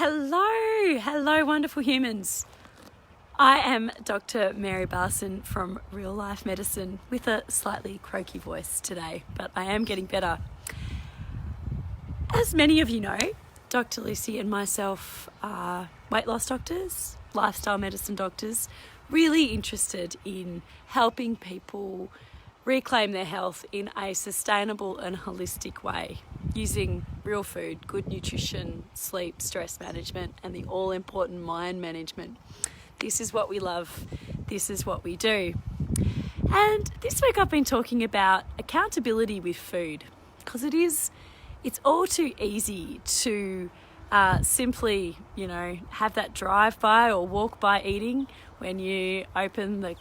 Hello, wonderful humans. I am Dr. Mary Barson from Real Life Medicine with a slightly croaky voice today, but I am getting better. As many of you know, Dr. Lucy and myself are weight loss doctors, lifestyle medicine doctors, really interested in helping people reclaim their health in a sustainable and holistic way, using real food, good nutrition, sleep, stress management, and the all-important mind management. This is what we love. This is what we do. And this week I've been talking about accountability with food, because it's all too easy to simply, have that drive-by or walk-by eating when you open the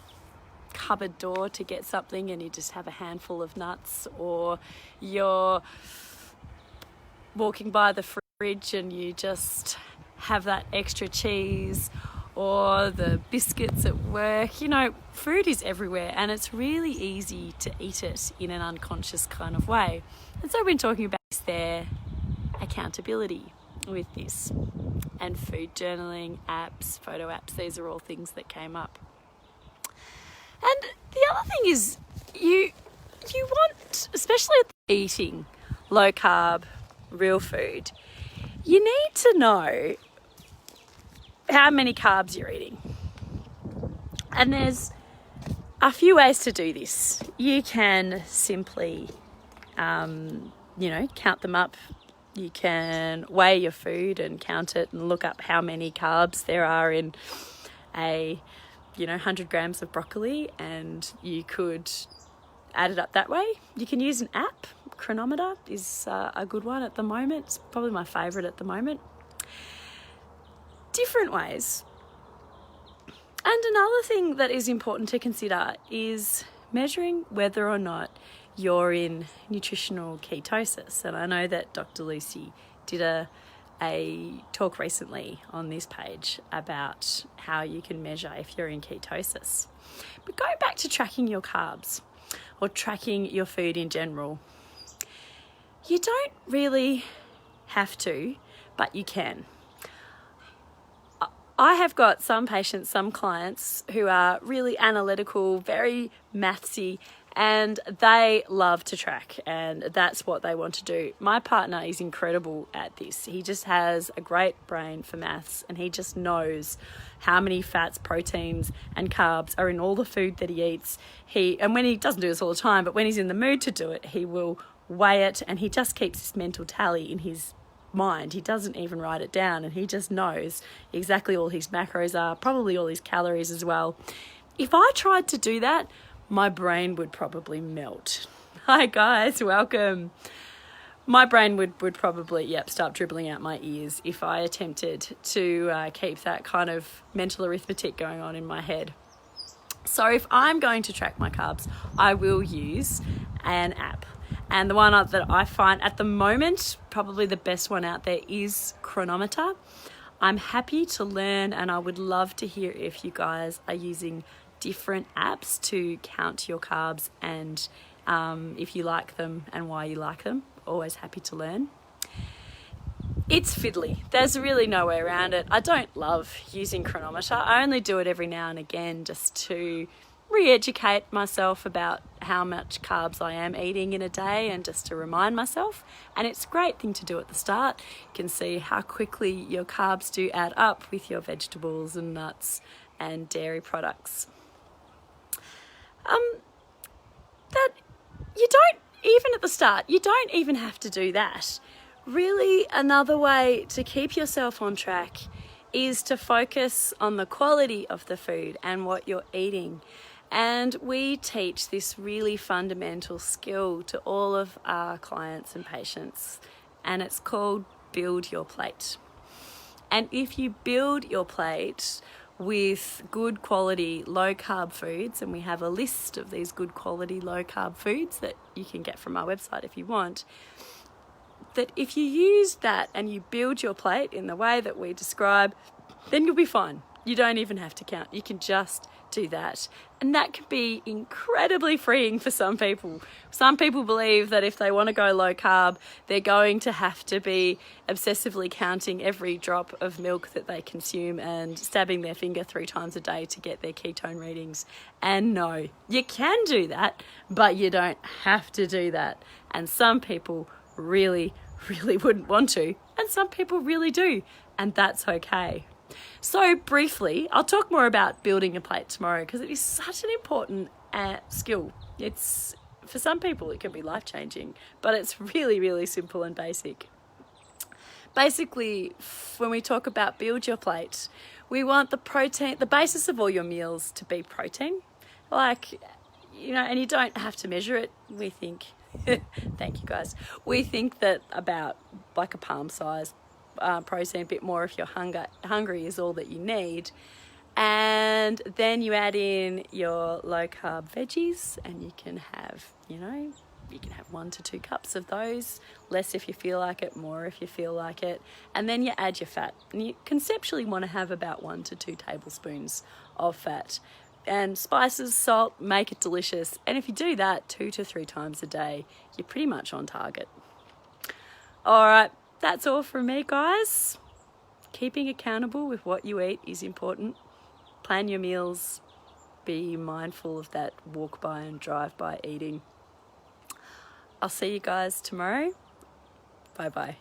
cupboard door to get something and you just have a handful of nuts, or you're walking by the fridge and you just have that extra cheese, or the biscuits at work. Food is everywhere and it's really easy to eat it in an unconscious kind of way. And so I've been talking about their accountability with this, and food journaling apps, photo apps. These are all things that came up. And the other thing is you want, especially eating low carb, real food, you need to know how many carbs you're eating. And there's a few ways to do this. You can simply, count them up. You can weigh your food and count it and look up how many carbs there are in 100 grams of broccoli, and you could add it up that way. You can use an app. Chronometer is a good one at the moment. It's probably my favourite at the moment. Different ways. And another thing that is important to consider is measuring whether or not you're in nutritional ketosis. And I know that Dr. Lucy did a talk recently on this page about how you can measure if you're in ketosis. But going back to tracking your carbs or tracking your food in general, you don't really have to, but you can. I have got some patients, some clients who are really analytical, very mathsy, and they love to track, and that's what they want to do. My partner is incredible at this. He just has a great brain for maths, and he just knows how many fats, proteins, and carbs are in all the food that he eats. And when he doesn't do this all the time, but when he's in the mood to do it, he will weigh it, and he just keeps this mental tally in his mind. He doesn't even write it down, and he just knows exactly all his macros are, probably all his calories as well. If I tried to do that, my brain would probably melt. Hi guys, welcome. My brain would probably start dribbling out my ears if I attempted to keep that kind of mental arithmetic going on in my head. So if I'm going to track my carbs, I will use an app. And the one that I find at the moment, probably the best one out there, is Chronometer. I'm happy to learn, and I would love to hear if you guys are using different apps to count your carbs, and if you like them and why you like them. Always happy to learn. It's fiddly. There's really no way around it. I don't love using Chronometer. I only do it every now and again just to re-educate myself about how much carbs I am eating in a day, and just to remind myself. And it's a great thing to do at the start. You can see how quickly your carbs do add up with your vegetables and nuts and dairy products. That you don't, even at the start, you don't even have to do that. Really, another way to keep yourself on track is to focus on the quality of the food and what you're eating. And we teach this really fundamental skill to all of our clients and patients, and it's called build your plate. And if you build your plate with good quality low carb foods, and we have a list of these good quality low carb foods that you can get from our website if you want, that if you use that and you build your plate in the way that we describe, then you'll be fine. You don't even have to count. You can just do that. And that can be incredibly freeing for some people. Some people believe that if they want to go low carb, they're going to have to be obsessively counting every drop of milk that they consume and stabbing their finger 3 times a day to get their ketone readings. And no, you can do that, but you don't have to do that. And some people really wouldn't want to, and some people really do, and that's okay. So briefly, I'll talk more about building a plate tomorrow because it is such an important skill. It's, for some people it can be life-changing, but it's really simple and basic. Basically, when we talk about build your plate, we want the protein, the basis of all your meals to be protein. Like, you know, and you don't have to measure it. We think, thank you guys, we think that about like a palm size protein, a bit more if you're hungry is all that you need. And then you add in your low carb veggies, and you can have, you know, you can have 1 to 2 cups of those, less if you feel like it, more if you feel like it. And then you add your fat, and you conceptually want to have about 1 to 2 tablespoons of fat. And spices, salt, make it delicious. And if you do that 2 to 3 times a day, you're pretty much on target. All right, that's all from me, guys. Keeping accountable with what you eat is important. Plan your meals. Be mindful of that walk by and drive by eating. I'll see you guys tomorrow. Bye-bye.